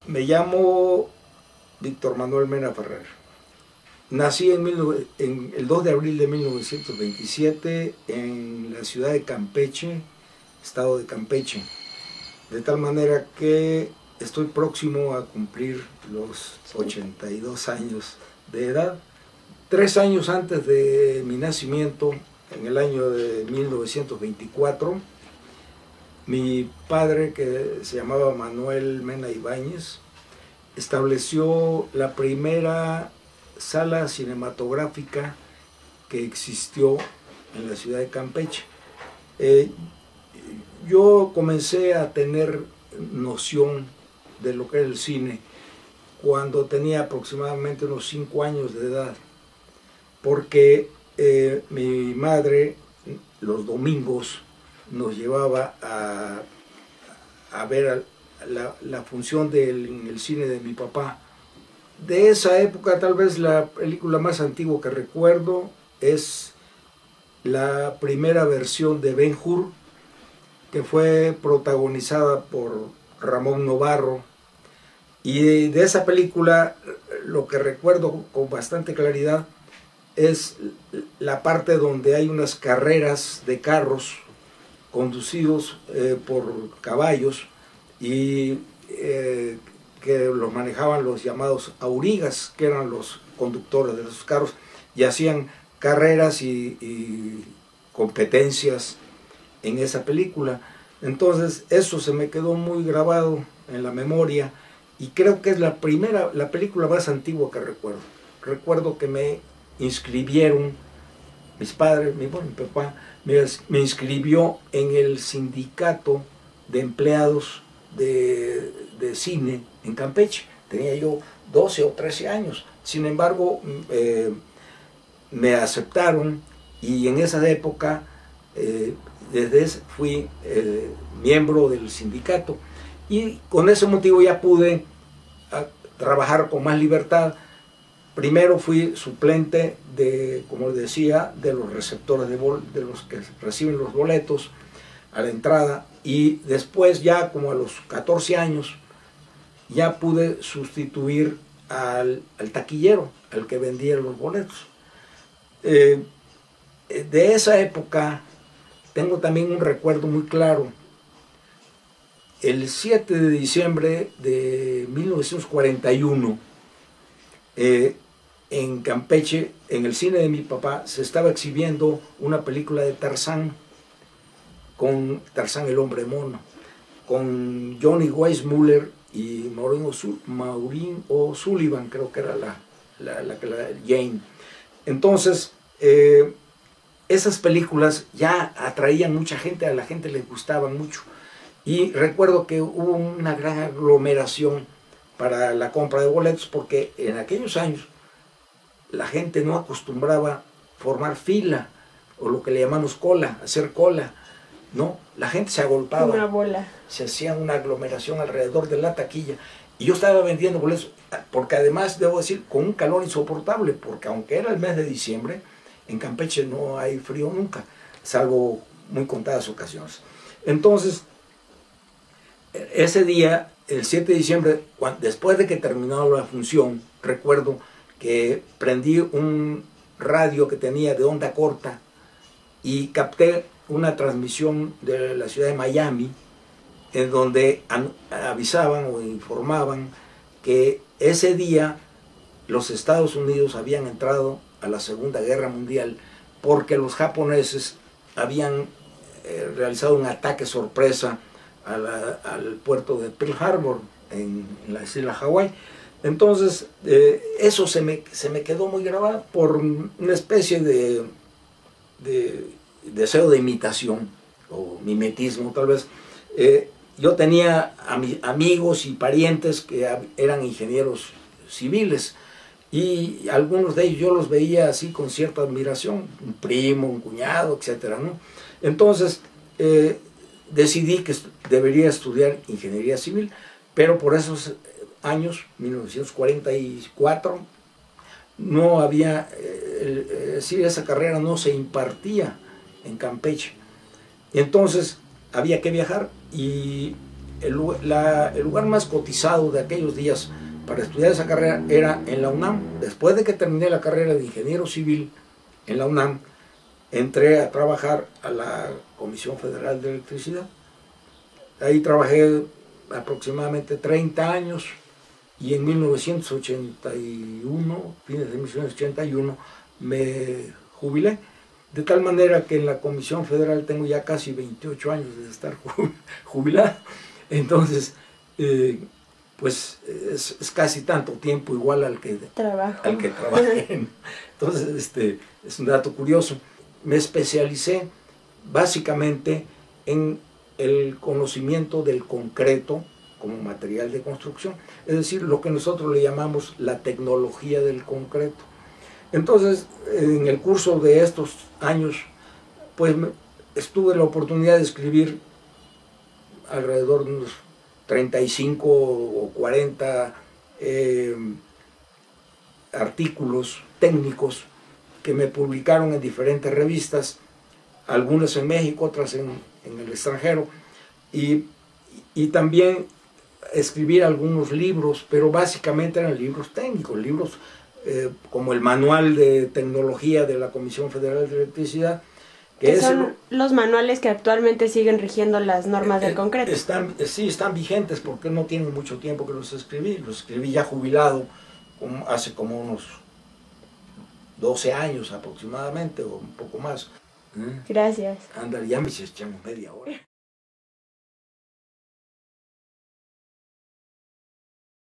Me llamo Víctor Manuel Mena Ferrer. Nací en el 2 de abril de 1927 en la ciudad de Campeche, estado de Campeche. De tal manera que estoy próximo a cumplir los 82 años de edad. 3 años antes de mi nacimiento, en el año de 1924, mi padre, que se llamaba Manuel Mena Ibáñez, estableció la primera sala cinematográfica que existió en la ciudad de Campeche. Yo comencé a tener noción de lo que era el cine cuando tenía aproximadamente unos 5 años de edad, porque mi madre los domingos nos llevaba a ver la función en el cine de mi papá. De esa época, tal vez la película más antigua que recuerdo es la primera versión de Ben-Hur, que fue protagonizada por Ramón Novarro. Y de esa película lo que recuerdo con bastante claridad es la parte donde hay unas carreras de carros conducidos por caballos y que los manejaban los llamados aurigas, que eran los conductores de esos carros, y hacían carreras y competencias en esa película. Entonces eso se me quedó muy grabado en la memoria y creo que es la película más antigua que recuerdo. Recuerdo que me inscribieron, mis padres, mi papá me inscribió en el sindicato de empleados de cine en Campeche. Tenía yo 12 o 13 años. Sin embargo, me aceptaron y en esa época fui miembro del sindicato y con ese motivo ya pude trabajar con más libertad. Primero fui suplente de, como decía, de los receptores de los que reciben los boletos a la entrada, y después ya como a los 14 años ya pude sustituir al taquillero, al que vendía los boletos. De esa época tengo también un recuerdo muy claro. El 7 de diciembre de 1941, en Campeche, en el cine de mi papá, se estaba exhibiendo una película de Tarzán, con Tarzán el hombre mono, con Johnny Weissmuller y Maureen O'Sullivan, creo que era la Jane. Entonces, esas películas ya atraían mucha gente, a la gente les gustaban mucho. Y recuerdo que hubo una gran aglomeración para la compra de boletos, porque en aquellos años la gente no acostumbraba a formar fila, o lo que le llamamos cola, hacer cola. No, la gente se agolpaba, una bola, se hacía una aglomeración alrededor de la taquilla y yo estaba vendiendo boletos, porque además debo decir con un calor insoportable, porque aunque era el mes de diciembre, en Campeche no hay frío nunca, salvo muy contadas ocasiones. Entonces, ese día, el 7 de diciembre, después de que terminó la función, recuerdo que prendí un radio que tenía de onda corta y capté una transmisión de la ciudad de Miami, en donde avisaban o informaban que ese día los Estados Unidos habían entrado a la Segunda Guerra Mundial porque los japoneses habían realizado un ataque sorpresa al puerto de Pearl Harbor en la isla Hawái. Entonces eso se me quedó muy grabado por una especie de deseo de imitación o mimetismo tal vez. Yo tenía amigos y parientes que eran ingenieros civiles y algunos de ellos yo los veía así con cierta admiración, un primo, un cuñado, etcétera, ¿no? Entonces decidí que debería estudiar ingeniería civil, pero por esos años, 1944, no había, esa carrera no se impartía en Campeche. Y entonces había que viajar y el lugar más cotizado de aquellos días para estudiar esa carrera era en la UNAM. Después de que terminé la carrera de ingeniero civil en la UNAM, entré a trabajar a la Comisión Federal de Electricidad. Ahí trabajé aproximadamente 30 años y en 1981, fines de 1981, me jubilé. De tal manera que en la Comisión Federal tengo ya casi 28 años de estar jubilado. Entonces, pues es casi tanto tiempo igual al que trabajé. Entonces, es un dato curioso. Me especialicé básicamente en el conocimiento del concreto como material de construcción, es decir, lo que nosotros le llamamos la tecnología del concreto. Entonces, en el curso de estos años, pues tuve la oportunidad de escribir alrededor de unos 35 o 40 artículos técnicos que me publicaron en diferentes revistas, algunas en México, otras en el extranjero, y también escribir algunos libros, pero básicamente eran libros técnicos, libros como el Manual de Tecnología de la Comisión Federal de Electricidad, que son los manuales que actualmente siguen rigiendo las normas del concreto. Sí, están vigentes porque no tienen mucho tiempo que los escribí ya jubilado, hace como unos 12 años aproximadamente, o un poco más. Gracias. Ándale, ya me echamos media hora.